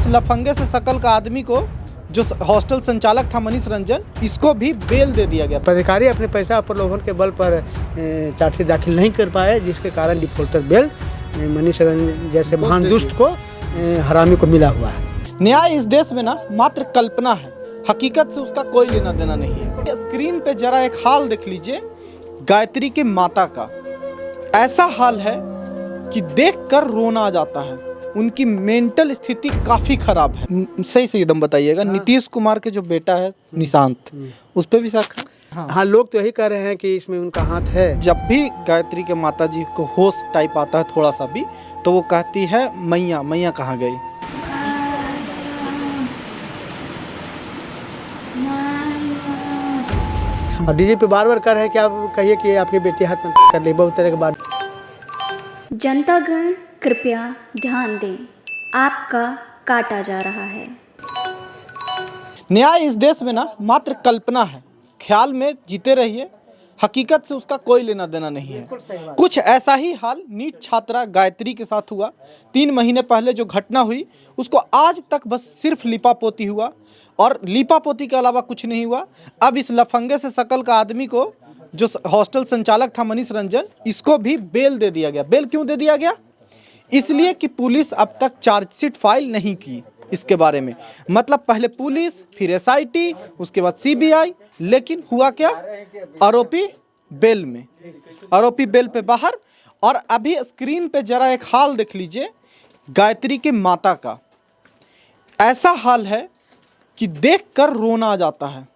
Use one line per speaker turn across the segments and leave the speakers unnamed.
लफंगे से शकल का आदमी को, जो हॉस्टल संचालक था मनीष रंजन, इसको भी बेल दे दिया गया।
पदाधिकारी अपने पैसा प्रलोभन के बल पर चार्जशीट दाखिल नहीं कर पाए, जिसके कारण डिफॉल्टर बेल मनीष रंजन जैसे महान दुष्ट को, हरामी को मिला हुआ है।
न्याय इस देश में ना मात्र कल्पना है, हकीकत से उसका कोई लेना देना नहीं है। स्क्रीन पे जरा एक हाल देख लीजिए गायत्री के माता का। ऐसा हाल है कि देखकर रोना आ जाता है। उनकी मेंटल स्थिति काफी खराब है। सही से एकदम बताइएगा। नीतीश कुमार के जो बेटा है निशांत, उस पे भी शक है।
हाँ, लोग तो यही कह रहे हैं कि इसमें उनका हाथ है।
जब भी गायत्री के माता जी को होश टाइप आता है थोड़ा सा भी, तो वो कहती है मैया मैया कहाँ गई।
और डीजीपी बार बार कह रहे हैं कि आप कहिए कि आपकी बेटी हाथ में कर ली, बहुत तरह के बात।
जनतागण कृपया ध्यान दें, आपका काटा जा रहा है।
न्याय इस देश में ना मात्र कल्पना है, ख्याल में जीते रहिए, हकीकत से उसका कोई लेना देना नहीं है। कुछ ऐसा ही हाल नीट छात्रा गायत्री के साथ हुआ। 3 महीने पहले जो घटना हुई उसको आज तक बस सिर्फ लिपापोती हुआ, और लिपापोती के अलावा कुछ नहीं हुआ। अब इस लफंगे से शकल का आदमी को, जो हॉस्टल संचालक था मनीष रंजन, इसको भी बेल दे दिया गया। बेल क्यों दे दिया गया? इसलिए कि पुलिस अब तक चार्जशीट फाइल नहीं की इसके बारे में। मतलब पहले पुलिस, फिर एसआईटी, उसके बाद सीबीआई, लेकिन हुआ क्या? आरोपी बेल में, आरोपी बेल पे बाहर। और अभी स्क्रीन पे जरा एक हाल देख लीजिए गायत्री के माता का। ऐसा हाल है कि देखकर रोना आ जाता है।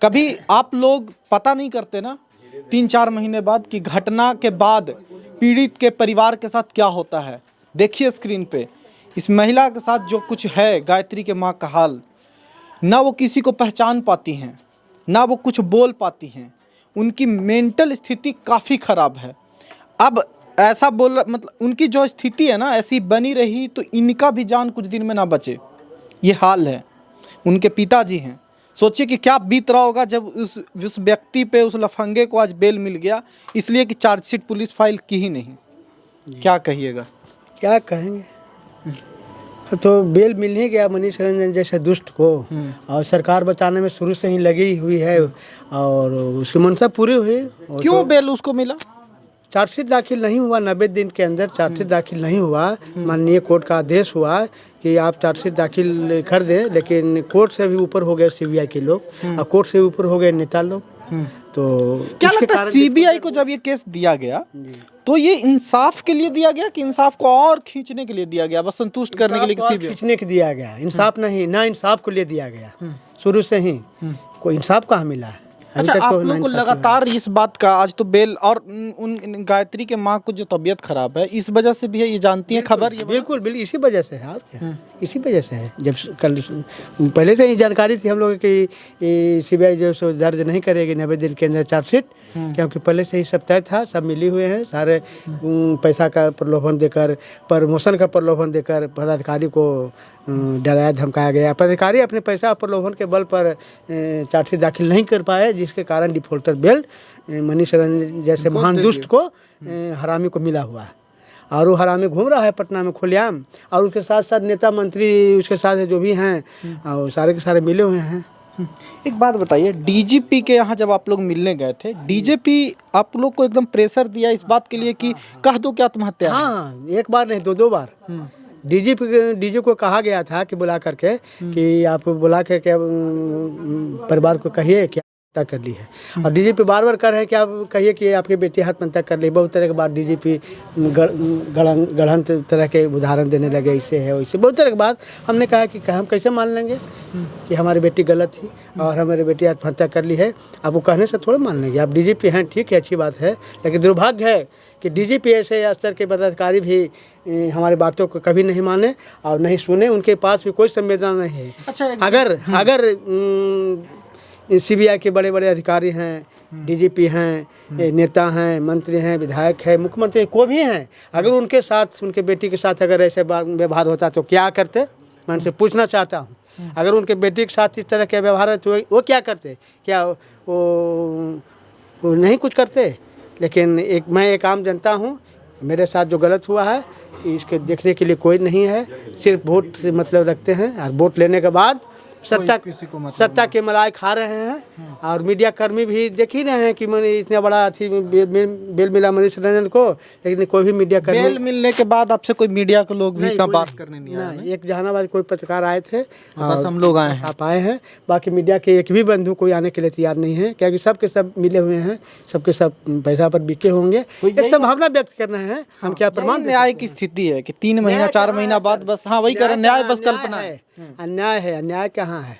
कभी आप लोग पता नहीं करते ना 3-4 महीने बाद कि घटना के बाद पीड़ित के परिवार के साथ क्या होता है। देखिए स्क्रीन पे इस महिला के साथ जो कुछ है, गायत्री के माँ का हाल। ना वो किसी को पहचान पाती हैं, ना वो कुछ बोल पाती हैं। उनकी मेंटल स्थिति काफ़ी ख़राब है। अब ऐसा मतलब उनकी जो स्थिति है ना ऐसी बनी रही तो इनका भी जान कुछ दिन में ना बचे। ये हाल है। उनके पिताजी हैं। सोचिए कि क्या बीत रहा होगा जब उस व्यक्ति पे, उस लफंगे को आज बेल मिल गया, इसलिए कि चार्जशीट पुलिस फाइल की ही नहीं। क्या कहिएगा?
क्या कहेंगे? तो बेल मिल ही गया मनीष रंजन जैसे दुष्ट को, और सरकार बचाने में शुरू से ही लगी हुई है, और उसकी मंशा पूरी हुई।
क्यों
तो
बेल उसको मिला?
चार्जशीट दाखिल नहीं हुआ, 90 दिन के अंदर चार्जशीट दाखिल नहीं हुआ। माननीय कोर्ट का आदेश हुआ कि आप चार्जशीट दाखिल कर दें, लेकिन कोर्ट से भी ऊपर हो गए सीबीआई के लोग, और कोर्ट से ऊपर हो गए नेता लोग। तो
क्या लगता है सीबीआई को जब ये केस दिया गया तो ये इंसाफ के लिए दिया गया कि इंसाफ को और खींचने के लिए दिया गया, बस संतुष्ट करने के लिए? सीबीआई
खींचने के दिया गया, इंसाफ नहीं, ना इंसाफ को लिए दिया गया। शुरू से ही कोई इंसाफ कहाँ मिला है?
अच्छा, आप लोग को लगातार इस बात का, आज तो बेल और उन गायत्री के माँ को जो तबीयत खराब है इस वजह से भी है, ये जानती है खबर? ये
बिल्कुल बिल्कुल इसी वजह से है। इसी वजह से है। जब कल पहले से ही जानकारी थी हम लोग की सीबीआई जो सो दर्ज नहीं करेगी 90 दिन के अंदर चार्जशीट, क्योंकि पहले से ही सब तय था, सब मिले हुए हैं। सारे पैसा का प्रलोभन देकर, प्रमोशन का प्रलोभन देकर पदाधिकारी को डराया धमकाया गया। पदाधिकारी अपने पैसा प्रलोभन के बल पर चार्जशीट दाखिल नहीं कर पाए, जिसके कारण डिफॉल्टर बेल मनीष रंजन जैसे महान दुष्ट को, हरामी को मिला हुआ है। और वो हरामी घूम रहा है पटना में खुलेआम, और उसके साथ साथ नेता मंत्री उसके साथ जो भी हैं, और सारे के सारे मिले हुए हैं।
एक बात बताइए, डीजीपी के यहाँ जब आप लोग मिलने गए थे, डीजीपी आप लोग को एकदम प्रेशर दिया इस बात के लिए कि कह दो कि आत्महत्या?
हाँ, एक बार नहीं, 2 बार डीजी को कहा गया था कि बुला करके कि आप बुला के क्या परिवार को कहिए कि हत्या कर ली है। और डीजीपी बार बार कह रहे हैं कि आप कहिए कि आपकी बेटी आत्महत्या कर ली। बहुत तरह के बात डीजीपी गढ़ंत तरह के उदाहरण देने लगे, इससे है वैसे बहुत तरह की बात। हमने कहा कि हम कैसे मान लेंगे कि हमारी बेटी गलत थी और हमारी बेटी आत्महत्या कर ली है? आपको कहने से थोड़ा मान लेंगे। आप डीजीपी हैं, ठीक है, अच्छी बात है, लेकिन दुर्भाग्य है कि डीजीपी ऐसे स्तर के पदाधिकारी भी हमारी बातों को कभी नहीं माने और नहीं सुने। उनके पास भी कोई संवेदना नहीं है।
अच्छा,
अगर सीबीआई के बड़े बड़े अधिकारी हैं, डीजीपी हैं, नेता हैं, मंत्री हैं, विधायक हैं, मुख्यमंत्री को भी हैं, अगर उनके साथ, उनके बेटी के साथ अगर ऐसे व्यवहार होता तो क्या करते? मैं उनसे पूछना चाहता हूँ। अगर उनके बेटी के साथ इस तरह के व्यवहार है तो वो क्या करते? क्या वो नहीं कुछ करते? लेकिन मैं एक आम जनता हूँ, मेरे साथ जो गलत हुआ है इसके देखने के लिए कोई नहीं है, सिर्फ वोट से मतलब रखते हैं और वोट लेने के बाद सत्ता के मलाई खा रहे हैं। और मीडिया कर्मी भी देख ही रहे हैं कि मैंने इतना बड़ा अथी बेल मिला मनीष रंजन को, लेकिन कोई भी मीडिया कर्मी
बेल मिलने के बाद आपसे कोई मीडिया के लोग भी इतना बात करने नहीं आए?
नहीं, एक जहानाबाद कोई पत्रकार आए थे,
बस हम लोग आए हैं।
आप आए हैं, बाकी मीडिया के एक भी बंधु कोई आने के लिए तैयार नहीं है, क्योंकि सबके सब मिले हुए हैं, सबके सब पैसा पर बिके होंगे। एक संभावना व्यक्त कर रहे हैं, हम क्या प्रमाण
न्याय की स्थिति है कि 3 महीना 4 महीना बाद बस हाँ वही करें, न्याय बस कल्पना है।
अन्याय है, अन्याय कहाँ है?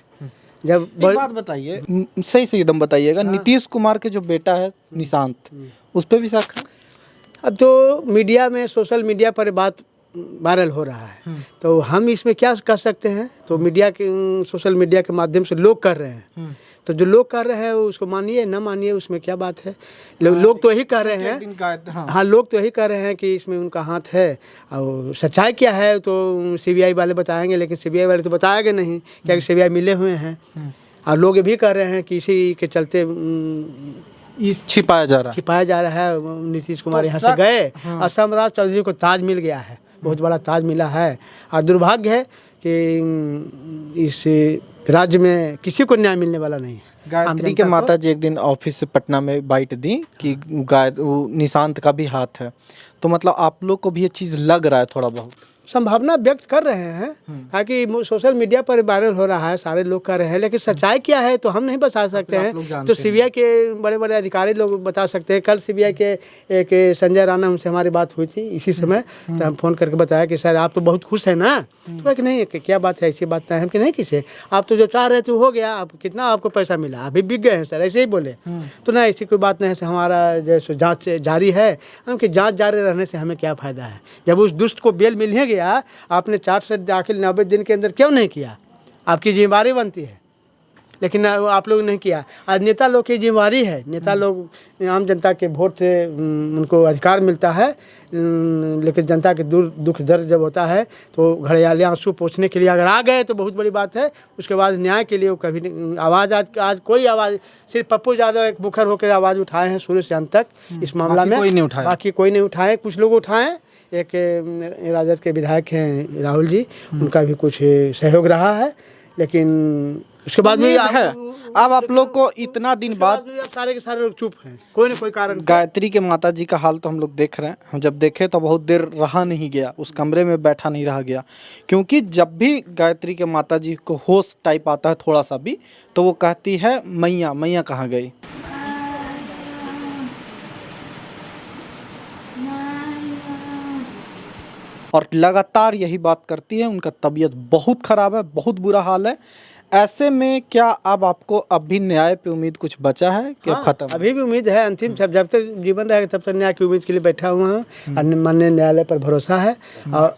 जब
एक बात बताइए, सही से एकदम बताइएगा, नीतीश कुमार के जो बेटा है निशांत, उस पर भी शक है?
अब तो मीडिया में, सोशल मीडिया पर बात वायरल हो रहा है, तो हम इसमें क्या कर सकते हैं? तो मीडिया के, सोशल मीडिया के माध्यम से लोग कर रहे हैं, तो जो लोग कर रहे हैं उसको मानिए ना मानिए, उसमें क्या बात है? लोग तो यही कर रहे हैं, हाँ लोग तो यही कर रहे हैं कि इसमें उनका हाथ है। और सच्चाई क्या है तो सीबीआई वाले बताएंगे, लेकिन सीबीआई वाले तो बताएंगे नहीं, क्योंकि सीबीआई मिले हुए हैं। और लोग ये भी कर रहे हैं कि इसी के चलते
छिपाया जा
रहा है। नीतीश कुमार यहाँ से गए और सम्राट चौधरी को ताज मिल गया है, बहुत बड़ा ताज मिला है। और दुर्भाग्य है कि इस राज्य में किसी को न्याय मिलने वाला नहीं है।
गायत्री के माता जी एक दिन ऑफिस से पटना में बाइट दी कि निशांत का भी हाथ है, तो मतलब आप लोग को भी ये चीज़ लग रहा है थोड़ा बहुत?
संभावना व्यक्त कर रहे हैं, ताकि सोशल मीडिया पर वायरल हो रहा है, सारे लोग कर रहे हैं, लेकिन सच्चाई क्या है तो हम नहीं बता सकते हैं। तो सीबीआई के बड़े बड़े अधिकारी लोग बता सकते हैं। कल सीबीआई के एक संजय राणा, उनसे हमारी बात हुई थी इसी समय, तो हम फ़ोन करके बताया कि सर आप तो बहुत खुश हैं ना, तो कि नहीं क्या बात है, ऐसी बात नहीं है कि नहीं, किसे आप तो जो चाह रहे थे हो गया, आप कितना आपको पैसा मिला, अभी बिक गए हैं सर, ऐसे ही बोले। तो नहीं, ऐसी कोई बात नहीं है, हमारा जैसे जाँच जारी है, हम कि जाँच जारी रहने से हमें क्या फ़ायदा है? जब उस दुष्ट को बेल मिल ही गया, आपने चार्ज से दाखिल 90 दिन के अंदर क्यों नहीं किया? आपकी जिम्मेदारी बनती है, लेकिन आप लोग नहीं किया। आज नेता लोग की जिम्मेदारी है, नेता लोग आम जनता के वोट से उनको अधिकार मिलता है, लेकिन जनता के दुख दर्द जब होता है तो घड़ियाले आंसू पोंछने के लिए अगर आ गए तो बहुत बड़ी बात है। उसके बाद न्याय के लिए वो कभी आवाज़, आज कोई आवाज़, सिर्फ पप्पू यादव एक मुखर होकर आवाज़ उठाए हैं शुरू से अंत तक इस मामला में, बाकी कोई नहीं उठाए। कुछ लोग उठाएं, एक राजद के विधायक हैं राहुल जी, उनका भी कुछ सहयोग रहा है, लेकिन उसके बाद भी
है। अब आप लोग को इतना दिन बाद
सारे के सारे लोग चुप हैं, कोई ना कोई कारण।
गायत्री के माता जी का हाल तो हम लोग देख रहे हैं, हम जब देखे तो बहुत देर रहा नहीं गया, उस कमरे में बैठा नहीं रहा गया, क्योंकि जब भी गायत्री के माता जी को होश टाइप आता है थोड़ा सा भी, तो वो कहती है मैया मैया कहाँ गई। और लगातार यही बात करती है, उनका तबीयत बहुत ख़राब है, बहुत बुरा हाल है। ऐसे में क्या अब आपको अब भी न्याय पे उम्मीद कुछ बचा है कि अब खत्म?
अभी भी उम्मीद है, अंतिम जब तक जीवन रहेगा तब तक न्याय की उम्मीद के लिए बैठा हुआ हूँ। माननीय न्यायालय पर भरोसा है और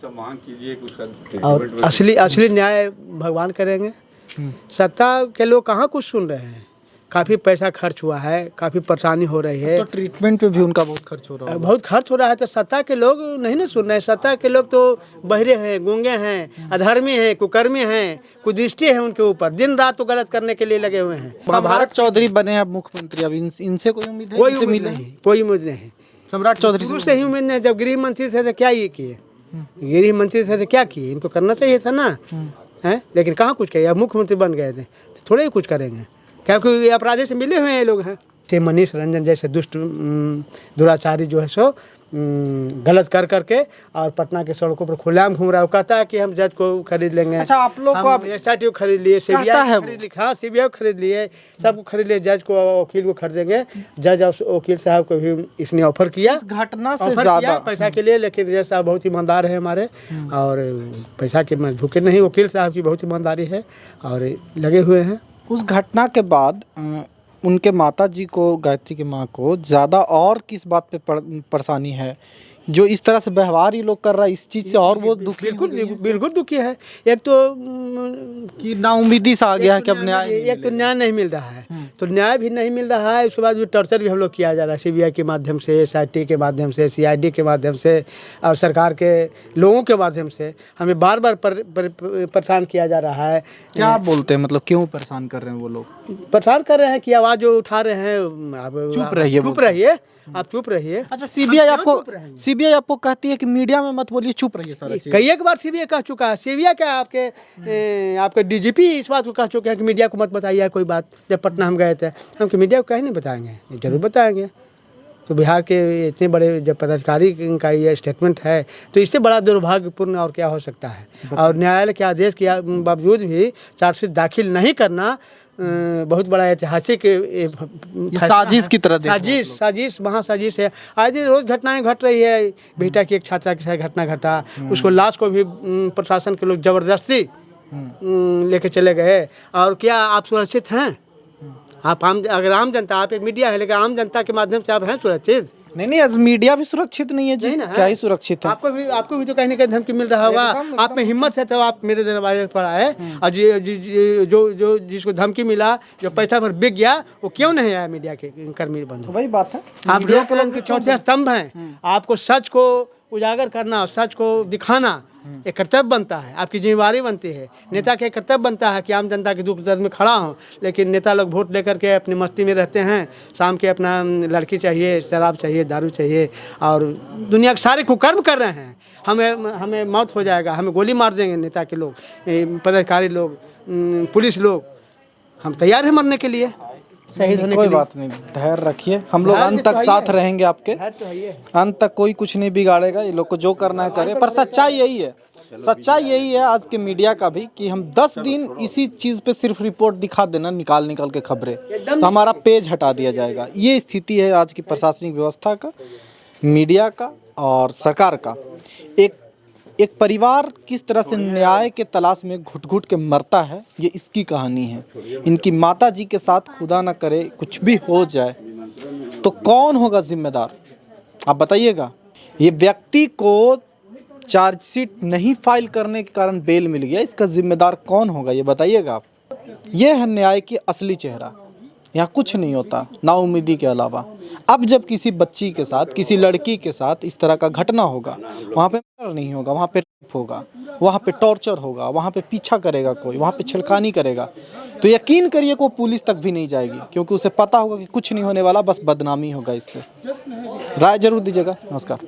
असली न्याय भगवान करेंगे। सत्ता के लोग कहाँ कुछ सुन रहे हैं, काफ़ी पैसा खर्च हुआ है, काफ़ी परेशानी हो रही है,
तो ट्रीटमेंट पे भी उनका बहुत खर्च हो रहा है,
बहुत खर्च हो रहा है। तो सत्ता के लोग नहीं ना सुन रहे हैं, सत्ता के लोग तो बहरे हैं, गूंगे हैं, अधर्मी हैं, कुकर्मी हैं, कुदृष्टि है उनके ऊपर, दिन रात तो गलत करने के लिए लगे हुए हैं।
सम्राट चौधरी बने अब मुख्यमंत्री, अब इनसे कोई उम्मीद है?
कोई उम्मीद नहीं, कोई उम्मीद नहीं।
सम्राट चौधरी
शुरू से ही उम्मीद नहीं। जब गृह मंत्री थे तो क्या ये किए, गृह मंत्री थे तो क्या किए, इनको करना चाहिए था ना, है, लेकिन कहाँ कुछ किया। अब मुख्यमंत्री बन गए थे तो थोड़े ही कुछ करेंगे, क्योंकि अपराधी से मिले हुए हैं ये लोग हैं। से मनीष रंजन जैसे दुष्ट दुराचारी जो है सो गलत कर करके और पटना के सड़कों पर खुलेआम घूम रहा है। वो कहता है कि हम जज को खरीद लेंगे।
अच्छा, आप लोग को अब
SIT को खरीद लिए, सीबीआई खरीद ली, हाँ सीबीआई को खरीद लिए, सबको खरीद लिए, जज को, वकील को खरीदेंगे। जज और वकील साहब को भी इसने ऑफर किया,
घटना से ज़्यादा
पैसा के लिए, लेकिन जज साहब बहुत ईमानदार है हमारे और पैसा के झुके नहीं। वकील साहब की बहुत ईमानदारी है और लगे हुए हैं।
उस घटना के बाद उनके माता जी को, गायत्री की माँ को ज़्यादा और किस बात पे परेशानी है, जो इस तरह से व्यवहार ये लोग कर रहा है इस चीज़ से, और वो दुखी?
बिल्कुल दुखी है। एक तो
कि नाउम्मीदी सा आ गया है कि अब न्याय,
एक तो न्याय नहीं मिल रहा है, तो न्याय भी नहीं मिल रहा है। उसके बाद जो टॉर्चर भी हम लोग किया जा रहा है सीबीआई के माध्यम से, एसआईटी के माध्यम से, सीआईडी के माध्यम से और सरकार के लोगों के माध्यम से हमें बार बार परेशान किया जा रहा है।
क्या आप बोलते हैं, मतलब क्यों परेशान कर रहे हैं वो लोग?
परेशान कर रहे हैं कि आवाज़ जो उठा रहे हैं आप
चुप रहिए,
चुप रहिए, आप चुप रहिए।
अच्छा, सीबीआई आपको कहती है कि मीडिया में मत बोलिए, चुप रहिए सारा चीज़।
कई एक बार सीबीआई कह चुका है। सीबीआई क्या आपके डीजीपी इस बात को कह चुके हैं कि मीडिया को मत बताइए कोई बात। जब पटना हम गए थे, हम कि मीडिया को कहीं नहीं बताएंगे, जरूर बताएंगे। तो बिहार के इतने बड़े जब पदाधिकारी का ये स्टेटमेंट है तो इससे बड़ा दुर्भाग्यपूर्ण और क्या हो सकता है। और न्यायालय के आदेश के बावजूद भी चार्जशीट दाखिल नहीं करना बहुत बड़ा ऐतिहासिक
साजिश की तरह देखो।
साजिश महासाजिश है। आज दिन रोज घटनाएं घट रही है। बेटा की एक छात्रा के साथ घटना घटा, उसको लाश को भी प्रशासन के लोग जबरदस्ती लेके चले गए। और क्या आप सुरक्षित हैं? आप अगर आम जनता, आप एक मीडिया है लेकिन आम जनता के माध्यम से आप हैं सुरक्षित?
नहीं, आज मीडिया भी सुरक्षित नहीं है जी।
नहीं ना,
क्या ही सुरक्षित है?
आपको भी तो कहीं ना कहीं धमकी मिल रहा होगा। आप में हिम्मत है तो आप मेरे दरवाजे पर आए। और जो जिसको धमकी मिला, जो पैसा भर बिक गया, वो क्यों नहीं आया मीडिया के कर्मी बंधु?
वही बात है,
आप लोकतंत्र के चौथे स्तंभ हैं। आपको सच को उजागर करना, सच को दिखाना एक कर्तव्य बनता है, आपकी जिम्मेवारी बनती है। नेता के कर्तव्य बनता है कि आम जनता के दुख दर्द में खड़ा हो। लेकिन नेता लोग वोट लेकर के अपनी मस्ती में रहते हैं। शाम के अपना लड़की चाहिए, शराब चाहिए, दारू चाहिए और दुनिया के सारे कुकर्म कर रहे हैं। हमें मौत हो जाएगा, हमें गोली मार देंगे नेता के लोग, पदाधिकारी लोग, पुलिस लोग। हम तैयार हैं मरने के लिए, शहीद होने के लिए।
कोई बात नहीं, धैर्य रखिए, हम लोग अंत तक साथ रहेंगे आपके। अंत तक कोई कुछ नहीं बिगाड़ेगा। ये लोग को जो करना है करे। पर सच्चाई यही है, सच्चाई यही है आज के मीडिया का भी, कि हम 10 दिन इसी चीज़ पे सिर्फ रिपोर्ट दिखा देना, निकाल के खबरें, तो हमारा पेज हटा दिया जाएगा। ये स्थिति है आज की प्रशासनिक व्यवस्था का, मीडिया का और सरकार का। एक परिवार किस तरह से न्याय के तलाश में घुट-घुट के मरता है, ये इसकी कहानी है। इनकी माता जी के साथ खुदा न करे कुछ भी हो जाए तो कौन होगा जिम्मेदार, आप बताइएगा? ये व्यक्ति को चार्जशीट नहीं फाइल करने के कारण बेल मिल गया, इसका जिम्मेदार कौन होगा, ये बताइएगा आप? ये है न्याय की असली चेहरा। यहाँ कुछ नहीं होता नाउम्मीदी के अलावा। अब जब किसी बच्ची के साथ, किसी लड़की के साथ इस तरह का घटना होगा, वहाँ पे मर्डर नहीं होगा, वहाँ पे रेप होगा, वहाँ पे टॉर्चर होगा, वहाँ पे पीछा करेगा कोई, वहाँ पे छेड़खानी करेगा, तो यकीन करिए को पुलिस तक भी नहीं जाएगी, क्योंकि उसे पता होगा कि कुछ नहीं होने वाला, बस बदनामी होगा इससे। राय जरूर दीजिएगा। नमस्कार।